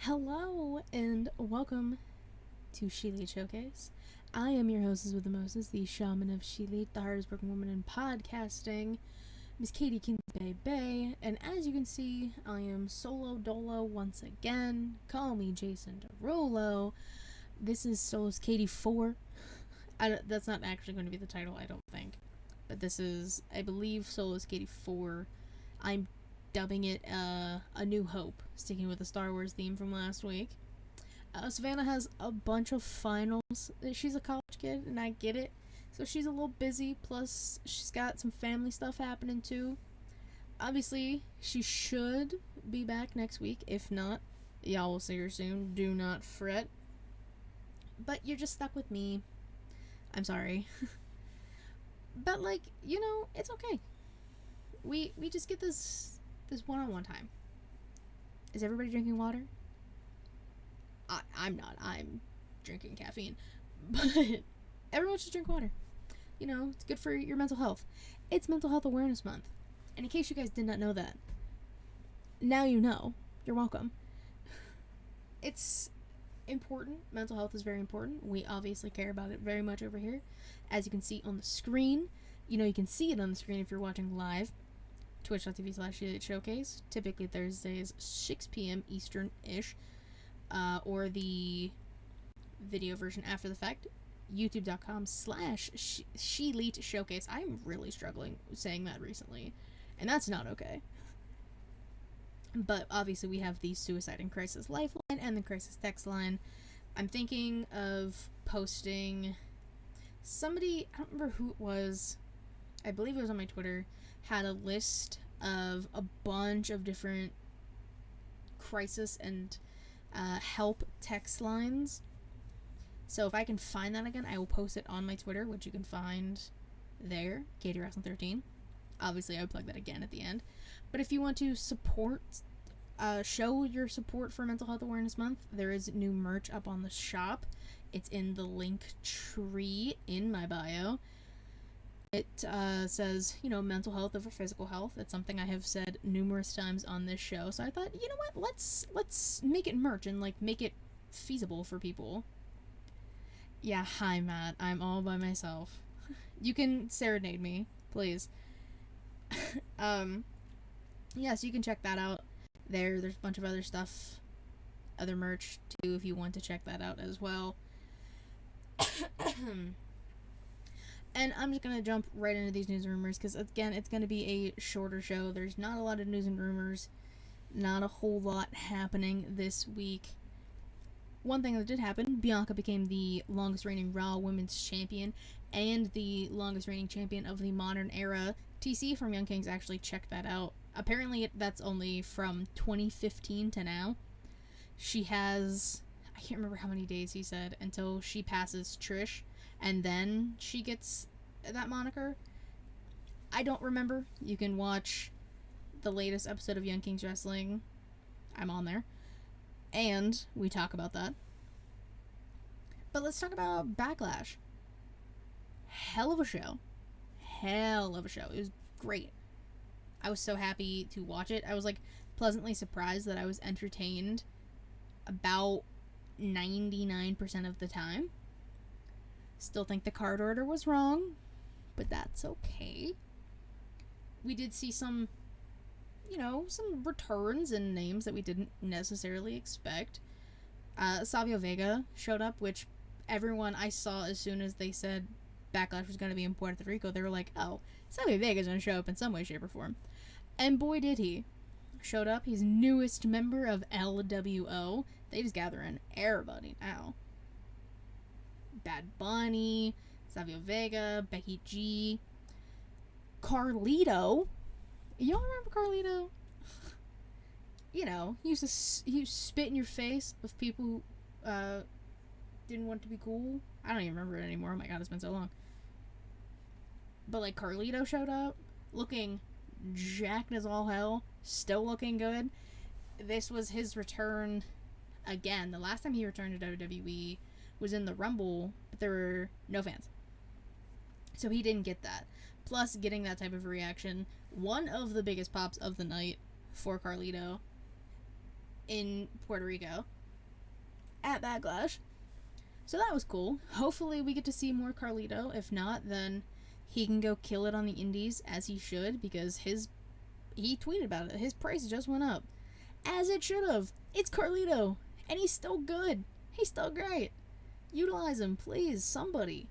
Hello and welcome to ShElite Showcase. I am your hostess with the Moses, the shaman of ShElite, the hardest working woman in podcasting, Miss Katie Kingsbay Bay, and as you can see, I am solo dolo once again. Call me Jason Derulo. This is Solos Katie 4. That's not actually going to be the title, I don't think. But this is, I believe, Solos Katie 4. I'm dubbing it A New Hope, sticking with the Star Wars theme from last week. Savannah has a bunch of finals. She's a college kid, and I get it. So she's a little busy, plus she's got some family stuff happening too. Obviously, she should be back next week. If not, y'all will see her soon. Do not fret. But you're just stuck with me. I'm sorry. But, it's okay. We just get this one-on-one time. Is everybody drinking water? I'm not. I'm drinking caffeine. But everyone should drink water. It's good for your mental health. It's Mental Health Awareness Month. And in case you guys did not know that, now you know. You're welcome. It's important. Mental health is very important. We obviously care about it very much over here. As you can see on the screen. You can see it on the screen if you're watching live. Twitch.tv/ShElite Showcase. Typically Thursdays, 6 p.m. Eastern-ish. Or the video version after the fact. YouTube.com/ShElite Showcase. I'm really struggling saying that recently. And that's not okay. But obviously we have the Suicide and Crisis Lifeline and the Crisis Text Line. I'm thinking of posting somebody, I don't remember who it was, I believe it was on my Twitter, had a list of a bunch of different crisis and help text lines. So if I can find that again, I will post it on my Twitter, which you can find there, KatieWrestling13. Obviously, I would plug that again at the end. But if you want to support, show your support for Mental Health Awareness Month, there is new merch up on the shop. It's in the link tree in my bio. It says, mental health over physical health. It's something I have said numerous times on this show. So I thought, you know what, let's make it merch and make it feasible for people. Yeah, hi Matt. I'm all by myself. You can serenade me, please. Yeah, so you can check that out there. There's a bunch of other stuff, other merch too, if you want to check that out as well. And I'm just going to jump right into these news and rumors because, again, it's going to be a shorter show. There's not a lot of news and rumors, not a whole lot happening this week. One thing that did happen, Bianca became the longest reigning Raw Women's Champion and the longest reigning champion of the modern era. TC from Young Kings actually checked that out. Apparently that's only from 2015 to now. She has, I can't remember how many days he said, until she passes Trish, and then she gets that moniker. I don't remember. You can watch the latest episode of Young Kings Wrestling. I'm on there. And we talk about that. But let's talk about Backlash. Hell of a show. Hell of a show. It was great. I was so happy to watch it. I was pleasantly surprised that I was entertained about 99% of the time. Still think the card order was wrong, but that's okay. We did see some returns and names that we didn't necessarily expect. Savio Vega showed up, which everyone I saw as soon as they said Backlash was going to be in Puerto Rico, they were like, oh, Savio Vega's going to show up in some way, shape, or form. And boy did he. Showed up. He's newest member of LWO. They just gather in everybody now. Bad Bunny, Savio Vega, Becky G, Carlito. Y'all remember Carlito? He used to spit in your face with people who didn't want to be cool. I don't even remember it anymore. Oh my god, it's been so long. But Carlito showed up, looking jacked as all hell, still looking good. This was his return again. The last time he returned to WWE was in the Rumble, but there were no fans. So he didn't get that. Plus, getting that type of reaction, one of the biggest pops of the night for Carlito in Puerto Rico. at Backlash. So that was cool. Hopefully we get to see more Carlito. If not, then he can go kill it on the indies, as he should, because he tweeted about it. His price just went up. As it should have. It's Carlito. And he's still good. He's still great. Utilize him, please, somebody.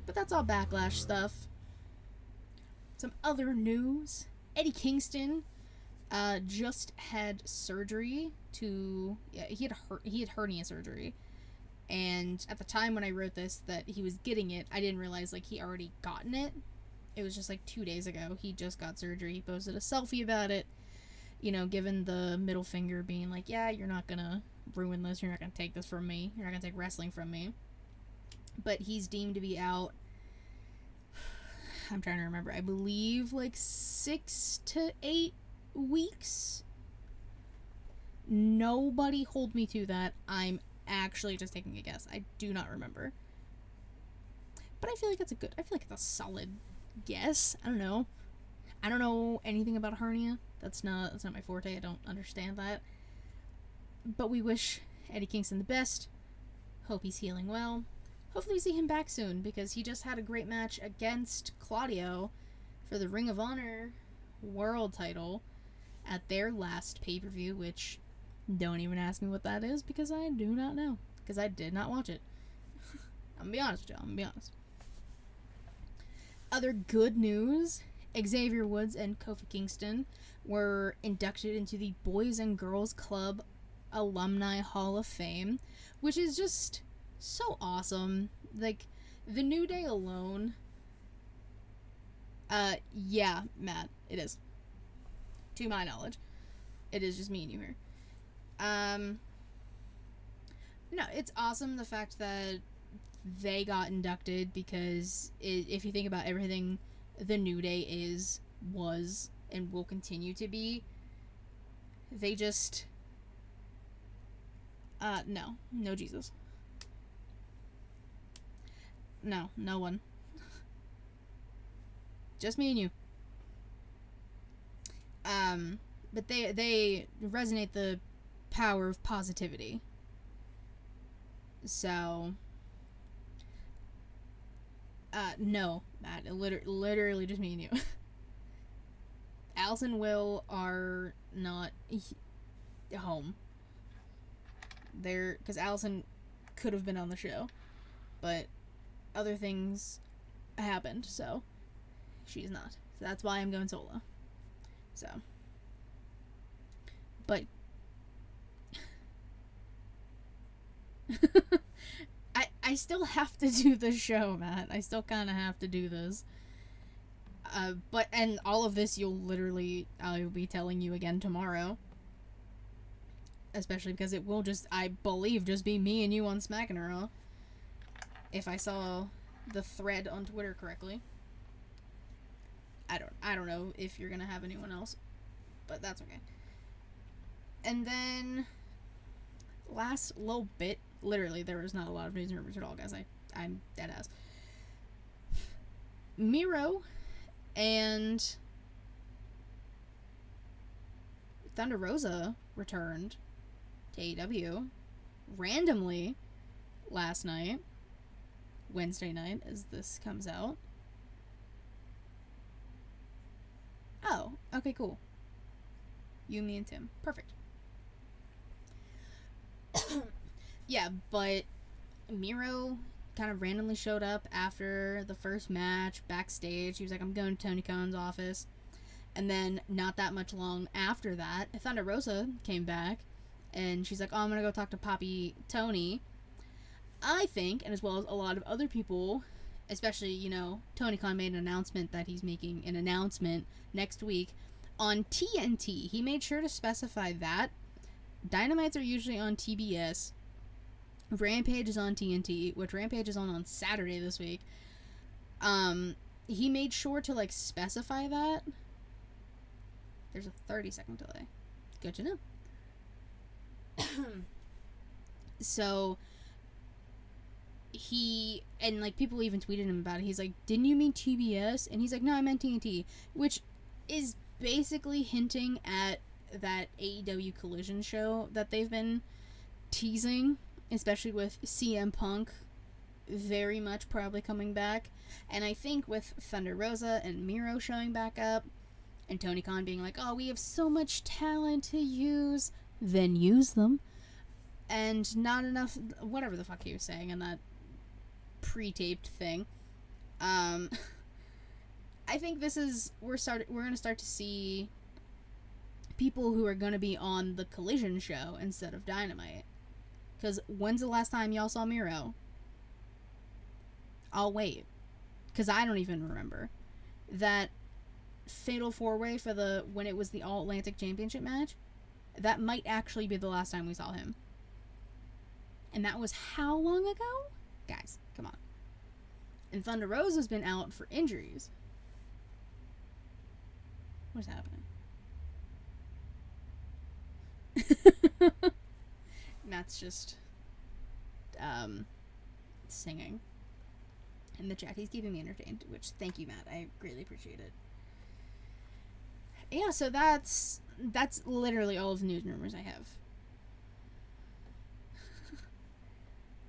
But that's all Backlash stuff. Some other news. Eddie Kingston just had surgery he had hernia surgery. And at the time when I wrote this that he was getting it, I didn't realize like he already gotten it. It was just like 2 days ago. He just got surgery. He posted a selfie about it. You know, given the middle finger, being like, yeah, you're not gonna ruin this. You're not gonna take this from me. You're not gonna take wrestling from me. But he's deemed to be out, I'm trying to remember, I believe like 6 to 8 weeks. Nobody hold me to that. I'm actually just taking a guess. I do not remember. But I feel like it's a solid guess. I don't know. I don't know anything about hernia. That's not my forte. I don't understand that. But we wish Eddie Kingston the best. Hope he's healing well. Hopefully we see him back soon, because he just had a great match against Claudio for the Ring of Honor World title at their last pay-per-view, which, don't even ask me what that is, because I do not know. Because I did not watch it. I'm gonna be honest with y'all. I'm gonna be honest. Other good news, Xavier Woods and Kofi Kingston were inducted into the Boys and Girls Club Alumni Hall of Fame, which is just so awesome. Like, the New Day alone, yeah, Matt, it is. To my knowledge. It is just me and you here. No, it's awesome the fact that they got inducted, because if you think about everything the New Day was, and will continue to be, they just, no Jesus. No one. Just me and you. But they resonate the power of positivity. So, no, Matt, literally just me and you. Alice and Will are not home. Because Allison could have been on the show, but other things happened, so she's not. So that's why I'm going solo. So, but I still have to do the show, Matt. I still kind of have to do this. And all of this I'll be telling you again tomorrow. Especially because it will I believe, just be me and you on Smack and Raw. If I saw the thread on Twitter correctly. I don't know if you're gonna have anyone else, but that's okay. And then, last little bit, literally, there was not a lot of news and rumors at all, guys. I'm dead ass. Miro and Thunder Rosa returned to AEW randomly last night, Wednesday night, as this comes out. Oh, okay, cool. You, me, and Tim. Perfect. Yeah, but Miro kind of randomly showed up after the first match backstage. He was like, I'm going to Tony Khan's office. And then not that much long after that, Thunder Rosa came back, and she's like, oh, I'm going to go talk to Poppy Tony. I think, and as well as a lot of other people, especially, Tony Khan made an announcement that he's making an announcement next week on TNT. He made sure to specify that. Dynamites are usually on TBS. Rampage is on TNT, which Rampage is on Saturday this week. He made sure to, specify that. There's a 30-second delay. Good to know. So, people even tweeted him about it. He's like, didn't you mean TBS? And he's like, no, I meant TNT. Which is basically hinting at that AEW Collision show that they've been teasing, especially with CM Punk very much probably coming back. And I think with Thunder Rosa and Miro showing back up, and Tony Khan being like, oh, we have so much talent to use, then use them. And not enough, whatever the fuck he was saying in that pre-taped thing. I think this is, we're going to start to see people who are going to be on the Collision show instead of Dynamite. Because when's the last time y'all saw Miro? I'll wait. Because I don't even remember. That Fatal 4-Way for when it was the All-Atlantic Championship match, that might actually be the last time we saw him. And that was how long ago? Guys, come on. And Thunder Rosa's been out for injuries. What's happening? Matt's just singing in the chat. He's keeping me entertained, which thank you, Matt. I greatly appreciate it. Yeah, so that's literally all of the news and rumors I have.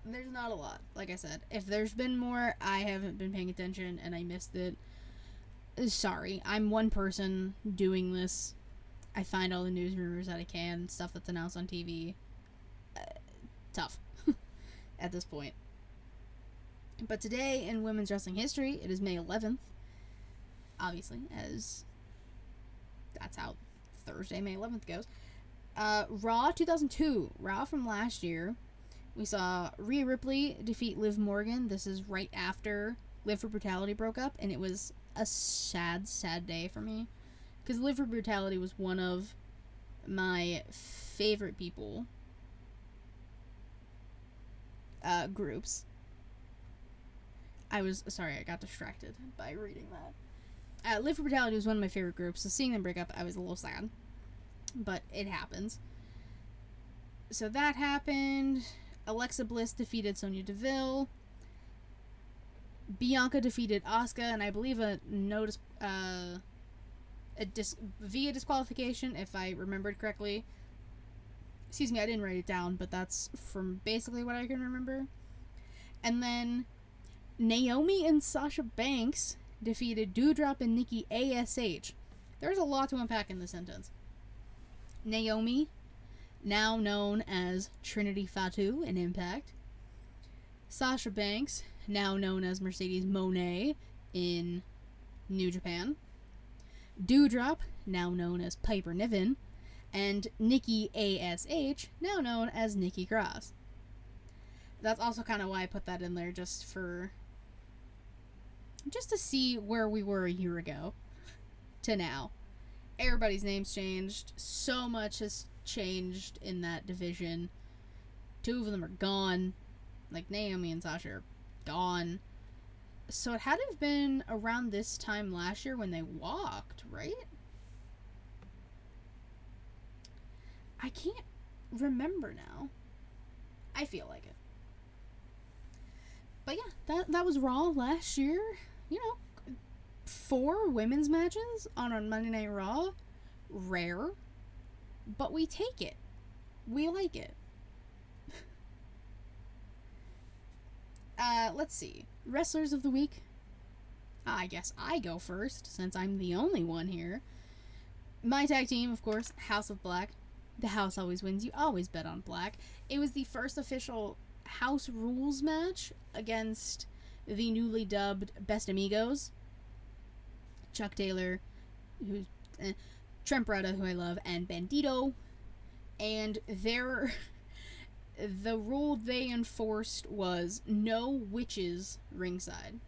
There's not a lot, like I said. If there's been more, I haven't been paying attention and I missed it. Sorry, I'm one person doing this. I find all the news and rumors that I can, stuff that's announced on TV. Tough at this point. But today in women's wrestling history, it is May 11th. Obviously, as that's how Thursday, May 11th goes. Raw 2002. Raw from last year. We saw Rhea Ripley defeat Liv Morgan. This is right after Liv for Brutality broke up, and it was a sad, sad day for me. Because Liv for Brutality was one of my favorite people groups. I got distracted by reading that. Liv for Brutality was one of my favorite groups, so seeing them break up, I was a little sad. But it happens. So that happened. Alexa Bliss defeated Sonya Deville. Bianca defeated Asuka, and I believe via disqualification, if I remembered correctly. Excuse me, I didn't write it down, but that's from basically what I can remember. And then Naomi and Sasha Banks defeated Doudrop and Nikki ASH. There's a lot to unpack in this sentence. Naomi, now known as Trinity Fatu in Impact. Sasha Banks, now known as Mercedes Moné in New Japan. Doudrop, now known as Piper Niven. And Nikki ASH, now known as Nikki Cross. That's also kind of why I put that in there, just to see where we were a year ago to now. Everybody's names changed. So much has changed in that division. 2 of them are gone. Like Naomi and Sasha are gone. So it had to have been around this time last year when they walked, right? I can't remember now. I feel like it. But yeah, that was Raw last year. You know, 4 women's matches on Monday Night Raw. Rare. But we take it. We like it. Let's see. Wrestlers of the week. I guess I go first, since I'm the only one here. My tag team, of course, House of Black. The house always wins. You always bet on black. It was the first official House Rules match against the newly dubbed Best Amigos. Chuck Taylor, Trent Beretta, who I love, and Bandito. And the rule they enforced was no witches ringside.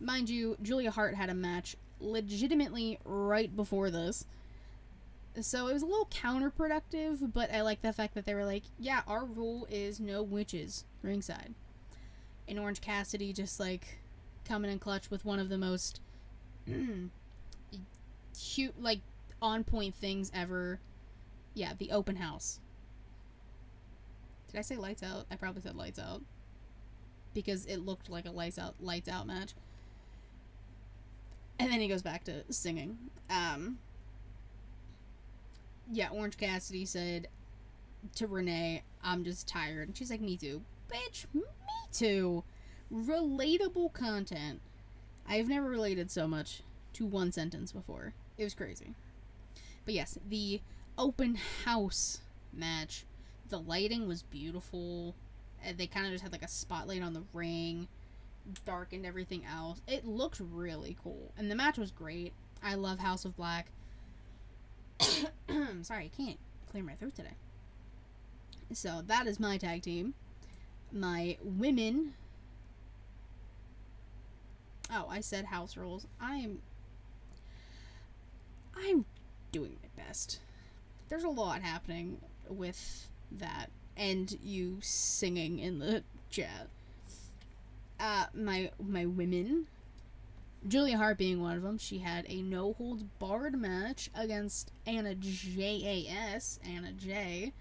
Mind you, Julia Hart had a match legitimately right before this. So it was a little counterproductive, but I like the fact that they were like, yeah, our rule is no witches ringside. And Orange Cassidy just like coming in clutch with one of the most cute, like on point things ever. Yeah, the open house. Did I say lights out? I probably said lights out. Because it looked like a lights out match. And then he goes back to singing. Yeah, Orange Cassidy said to Renee, I'm just tired. And she's like, me too. Bitch, me too. Relatable content. I've never related so much to one sentence before. It was crazy. But yes, the open house match. The lighting was beautiful. They kind of just had like a spotlight on the ring, darkened everything else. It looked really cool. And the match was great. I love House of Black. Sorry, I can't clear my throat today. So that is my tag team. My women. Oh, I said house rules. I'm doing my best. There's a lot happening with that, and you singing in the chat. My women. Julia Hart being one of them. She had a no holds barred match against Anna JAS. Anna J.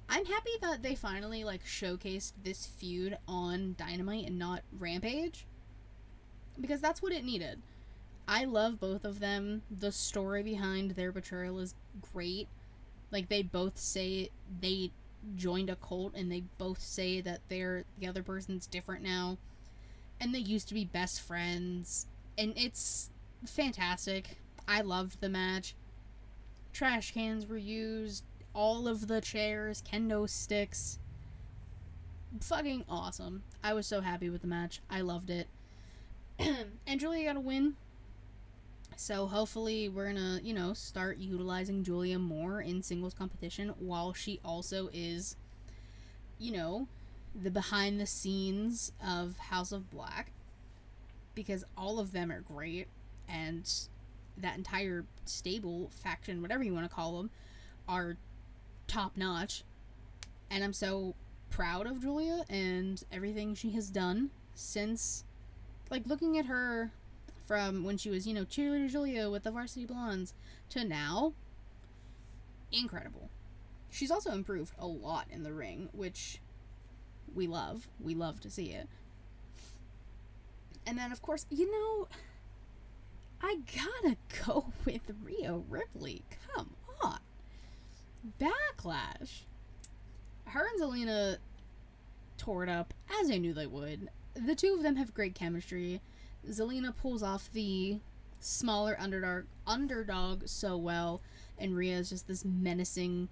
I'm happy that they finally showcased this feud on Dynamite and not Rampage, because that's what it needed. I love both of them. The story behind their betrayal is great. They both say they joined a cult, and they both say that the other person's different now, and they used to be best friends, and it's fantastic. I loved the match. Trash cans were used, all of the chairs, kendo sticks. Fucking awesome. I was so happy with the match. I loved it. And Julia got a win. So hopefully we're gonna, start utilizing Julia more in singles competition, while she also is, the behind the scenes of House of Black. Because all of them are great, and that entire stable, faction, whatever you want to call them, are top notch. And I'm so proud of Julia and everything she has done since, looking at her from when she was, cheerleader Julia with the Varsity Blondes to now. Incredible. She's also improved a lot in the ring, which we love. We love to see it. And then, of course, I gotta go with Rhea Ripley. Come on. Backlash. Her and Zelina tore it up, as I knew they would. The two of them have great chemistry. Zelina pulls off the smaller underdog so well, and Rhea is just this menacing,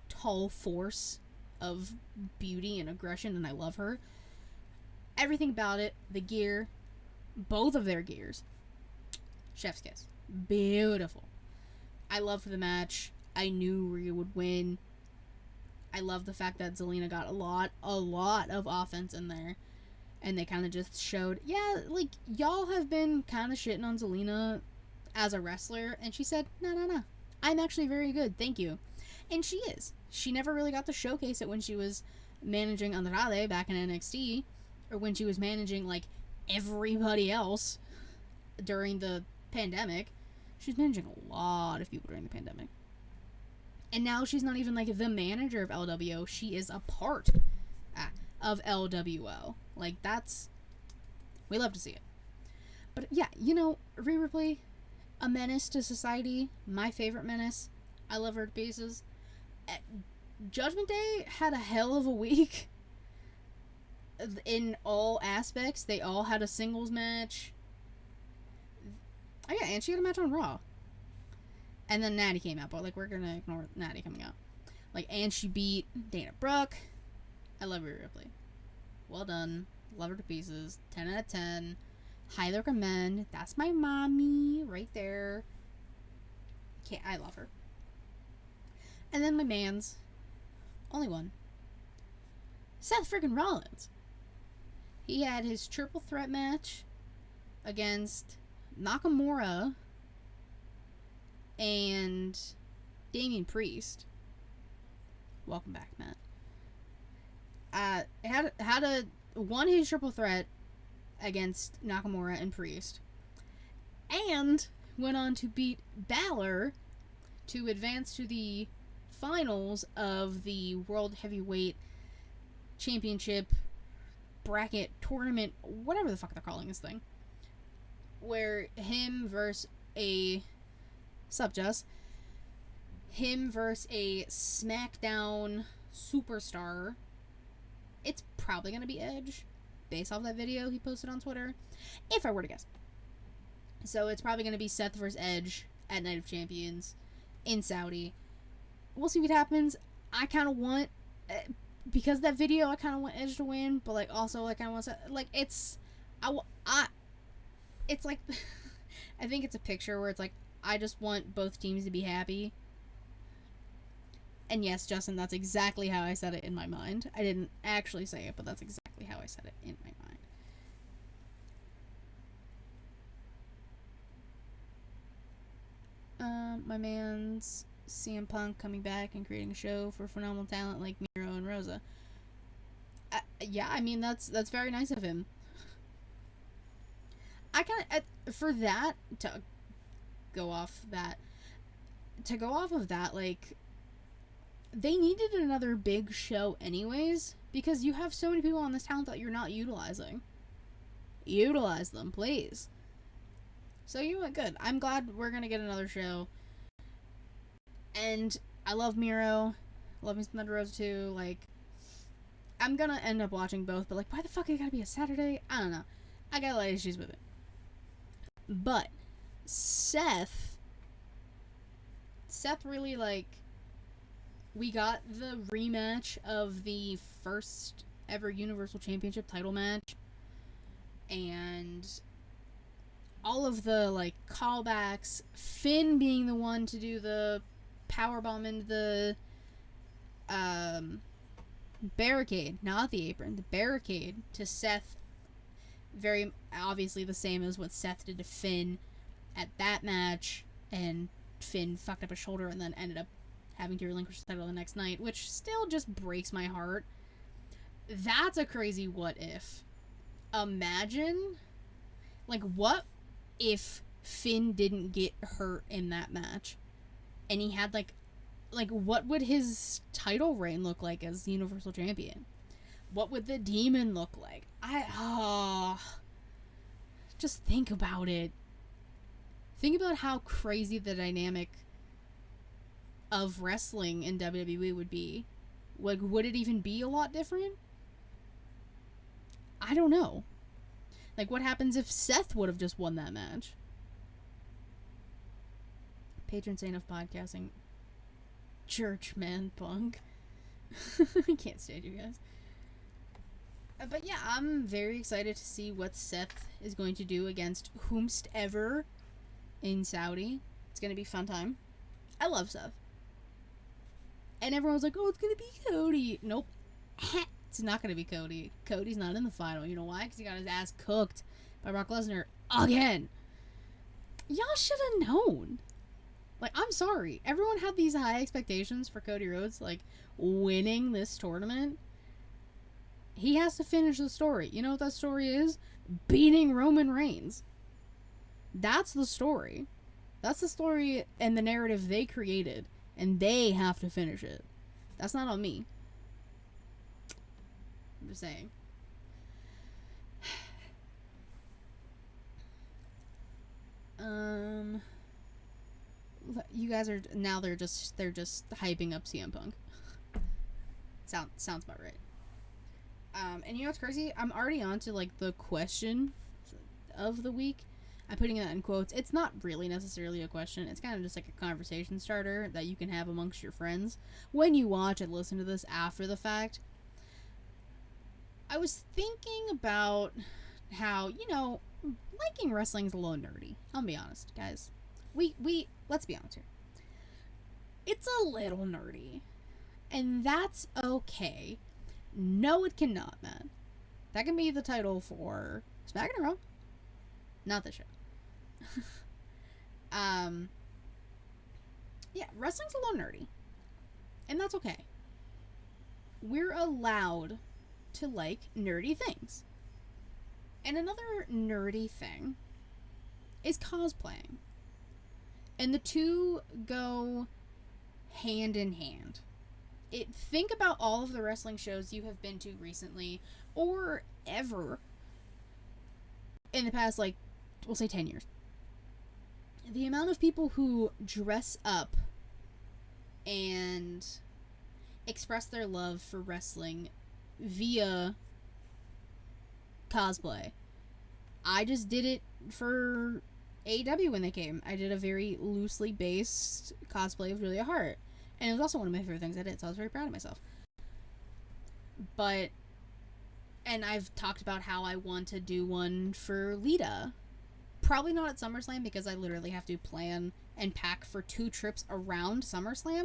tall force of beauty and aggression, and I love her. Everything about it, the gear, both of their gears, chef's kiss. Beautiful. I loved the match. I knew Rhea would win. I love the fact that Zelina got a lot of offense in there. And they kind of just showed, y'all have been kind of shitting on Zelina as a wrestler. And she said, no. I'm actually very good, thank you. And she is. She never really got to showcase it when she was managing Andrade back in NXT. Or when she was managing, everybody else during the pandemic. She was managing a lot of people during the pandemic. And now she's not even, the manager of LWO. She is a part of LWO. We love to see it. But, yeah, Rhea Ripley, a menace to society. My favorite menace. I love her to pieces. Judgment Day had a hell of a week. In all aspects. They all had a singles match. Oh, yeah, and she had a match on Raw. And then Natty came out, but, we're gonna ignore Natty coming out. And she beat Dana Brooke. I love Rhea Ripley. Well done. Love her to pieces. 10 out of 10. Highly recommend. That's my mommy right there. I love her. And then my man's. Only one. Seth friggin' Rollins. He had his triple threat match against Nakamura and Damian Priest. Welcome back, Matt. Won his triple threat against Nakamura and Priest, and went on to beat Balor to advance to the finals of the World Heavyweight Championship bracket tournament, whatever the fuck they're calling this thing, where him versus a SmackDown superstar, it's probably going to be Edge, based off that video he posted on Twitter, if I were to guess. So it's probably going to be Seth versus Edge at Night of Champions in Saudi. We'll see what happens. I kind of want, because of that video, I kind of want Edge to win, but, like, also, like, I want to, like, it's like, I think it's a picture where it's like, I just want both teams to be happy. And yes, Justin, that's exactly how I said it in my mind. I didn't actually say it, but that's exactly how I said it in my mind. My man's CM Punk coming back and creating a show for phenomenal talent like Miro and Rosa. Yeah, I mean, that's very nice of him. I kind of, for that, to go off of that, like, they needed another big show anyways, because you have so many people on this talent that you're not utilizing. Utilize them, please. So you went good. I'm glad we're gonna get another show. And I love Miro. Love me some Thunder Rosa too. Like, I'm gonna end up watching both, but, like, why the fuck it gotta be a Saturday? I don't know. I got a lot of issues with it. But Seth really, like, we got the rematch of the first ever Universal Championship title match, and all of the, like, callbacks, Finn being the one to do the powerbomb into the barricade, not the apron, the barricade to Seth, very obviously the same as what Seth did to Finn at that match, and Finn fucked up his shoulder and then ended up having to relinquish the title the next night, which still just breaks my heart. That's a crazy what if. Imagine, like, what if Finn didn't get hurt in that match and he had, like what would his title reign look like as Universal Champion? What would the Demon look like? Just think about it. Think about how crazy the dynamic of wrestling in WWE would be. Like, would it even be a lot different? I don't know. Like, what happens if Seth would have just won that match? Patron saint of podcasting. Church man Punk. I can't stand you guys. But yeah, I'm very excited to see what Seth is going to do against whomstever in Saudi. It's going to be a fun time. I love Seth. And everyone's like, oh, it's going to be Cody. Nope. It's not going to be Cody. Cody's not in the final. You know why? Because he got his ass cooked by Brock Lesnar again. Y'all should have known. Like, I'm sorry. Everyone had these high expectations for Cody Rhodes, like, winning this tournament. He has to finish the story. You know what that story is? Beating Roman Reigns. That's the story. That's the story and the narrative they created. And they have to finish it. That's not on me. I'm just saying. You guys are now they're just hyping up CM Punk. Sounds about right. And you know what's crazy? I'm already on to, like, the question of the week. I'm putting that in quotes. It's not really necessarily a question. It's kind of just like a conversation starter that you can have amongst your friends when you watch and listen to this after the fact. I was thinking about how, you know, liking wrestling is a little nerdy. I'll be honest, guys. We let's be honest here. It's a little nerdy. And that's okay. No, it cannot, man. That can be the title for Smack and Raw. Not this show. Yeah, wrestling's a little nerdy. And that's okay. We're allowed to like nerdy things. And another nerdy thing is cosplaying. And the two go hand in hand. Think about all of the wrestling shows you have been to recently or ever in the past, like, we'll say 10 years. The amount of people who dress up and express their love for wrestling via cosplay. I just did it for AEW when they came. I did a very loosely based cosplay of Julia Hart. And it was also one of my favorite things I did, so I was very proud of myself. But, and I've talked about how I want to do one for Lita. Probably not at SummerSlam, because I literally have to plan and pack for 2 trips around SummerSlam.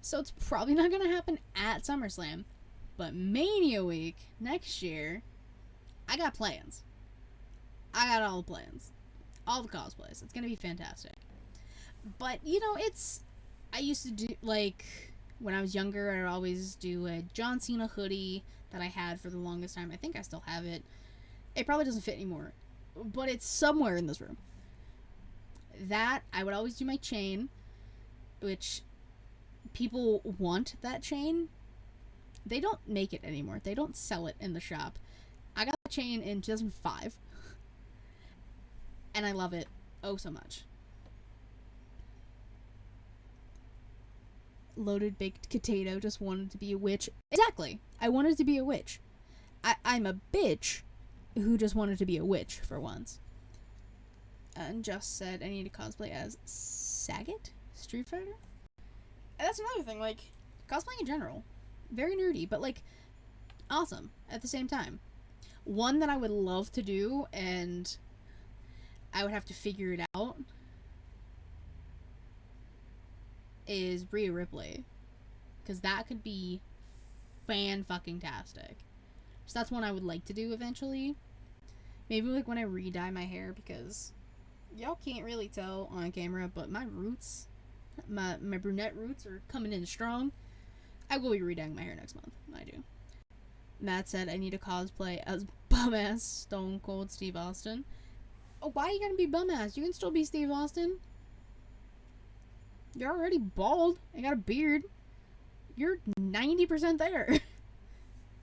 So it's probably not going to happen at SummerSlam. But Mania Week next year, I got plans. I got all the plans. All the cosplays. It's going to be fantastic. But, you know, I used to do, like, when I was younger, I'd always do a John Cena hoodie that I had for the longest time. I think I still have it. It probably doesn't fit anymore, but it's somewhere in this room. That, I would always do my chain, which people want that chain. They don't make it anymore. They don't sell it in the shop. I got the chain in 2005, and I love it oh so much. Loaded baked potato just wanted to be a witch. Exactly. I wanted to be a witch. I'm a bitch who just wanted to be a witch for once. And just said I need to cosplay as Sagat? Street Fighter? And that's another thing, like, cosplaying in general. Very nerdy, but, like, awesome at the same time. One that I would love to do, and I would have to figure it out, is Rhea Ripley, because that could be fan-fucking-tastic. So that's one I would like to do eventually. Maybe like when I re-dye my hair, because y'all can't really tell on camera, but my roots, my brunette roots are coming in strong. I will be re-dyeing my hair next month. I do. That said, I need to cosplay as bum-ass Stone Cold Steve Austin. Oh, why are you gonna be bum-ass? You can still be Steve Austin. You're already bald and got a beard. You're 90% there.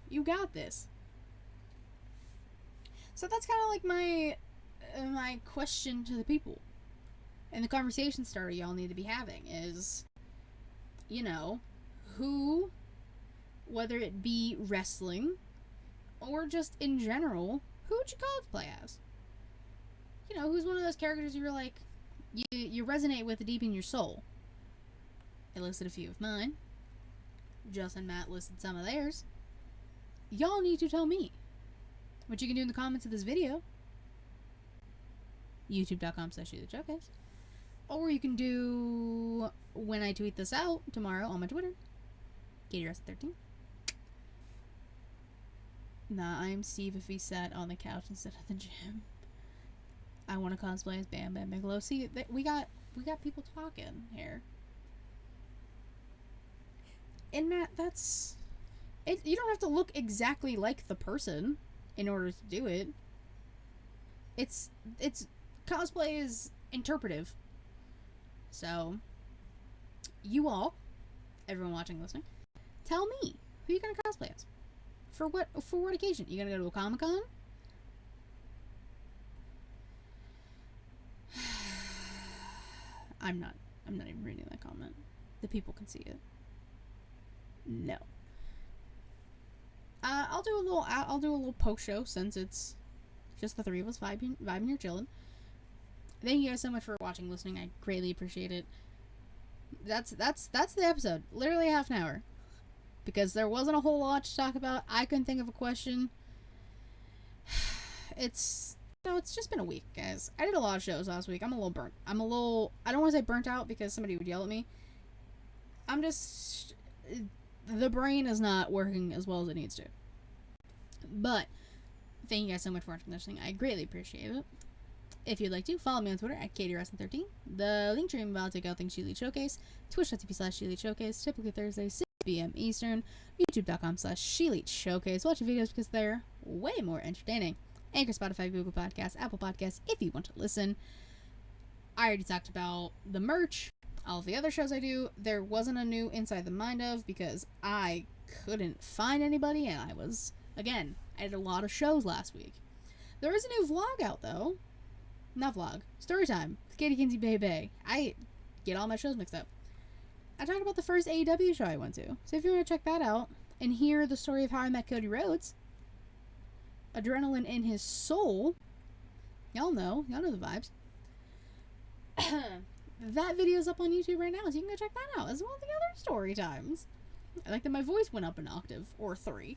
You got this. So that's kind of like my question to the people. And the conversation starter y'all need to be having is, you know, who, whether it be wrestling or just in general, who would you cosplay as? You know, who's one of those characters you're like, you resonate with deep in your soul? I listed a few of mine. Jess and Matt listed some of theirs. Y'all need to tell me what you can do in the comments of this video. YouTube.com/ShElite. Or you can do when I tweet this out tomorrow on my Twitter. KatieRest13. Nah, I'm Steve if he sat on the couch instead of the gym. I want to cosplay as Bam Bam Bigelow. See, we got people talking here. And Matt, that's it. You don't have to look exactly like the person in order to do it. It's cosplay is interpretive. So, you all, everyone watching, listening, tell me who you gonna cosplay as. For what occasion? You gonna go to a Comic-Con? I'm not even reading that comment. The people can see it. No. I'll do a little post show since it's just the 3 of us vibing here, chilling. Thank you guys so much for watching, listening. I greatly appreciate it. That's the episode. Literally half an hour. Because there wasn't a whole lot to talk about. I couldn't think of a question. It's just been a week, guys. I did a lot of shows last week. I'm a little burnt. I don't want to say burnt out because somebody would yell at me. The brain is not working as well as it needs to. But thank you guys so much for watching this thing. I greatly appreciate it. If you'd like to, follow me on Twitter at KatieRest13. The link tree about to take out things ShElite Showcase. Twitch.tv/ShElite Showcase. Typically Thursdays, 6 p.m. Eastern. YouTube.com/ShElite Showcase. Watch the videos because they're way more entertaining. Anchor, Spotify, Google Podcasts, Apple Podcasts, if you want to listen. I already talked about the merch. All of the other shows I do. There wasn't a new Inside the Mind of because I couldn't find anybody, and I did a lot of shows last week. There is a new vlog out, though. Not vlog. Story time with Katie Kinsey Bay Bay. I get all my shows mixed up. I talked about the first AEW show I went to. So if you want to check that out and hear the story of how I met Cody Rhodes, adrenaline in his soul, y'all know the vibes. That video's up on YouTube right now, so you can go check that out, as well as the other story times. I like that my voice went up an octave, or 3.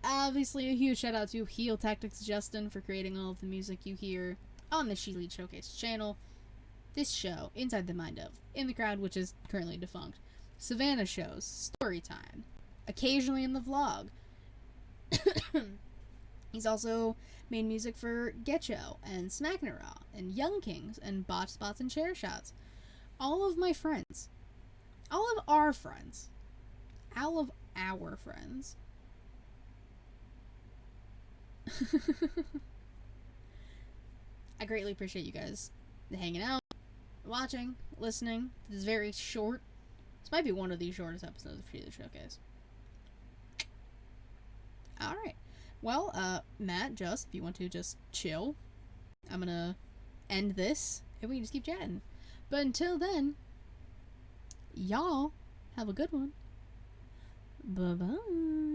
Obviously, a huge shout out to Heel Tactics Justin for creating all of the music you hear on the ShElite Showcase channel. This show, Inside the Mind of, In the Crowd, which is currently defunct, Savannah shows, Storytime, occasionally in the vlog. He's also made music for Getcho and Smacknara and Young Kings and Botch Spots and Chair Shots. All of my friends. All of our friends. All of our friends. I greatly appreciate you guys hanging out, watching, listening. This is very short. This might be one of the shortest episodes of ShElite Showcase. Alright. Well, Matt, Just, if you want to just chill, I'm gonna end this, and we can just keep chatting. But until then, y'all have a good one. Bye-bye.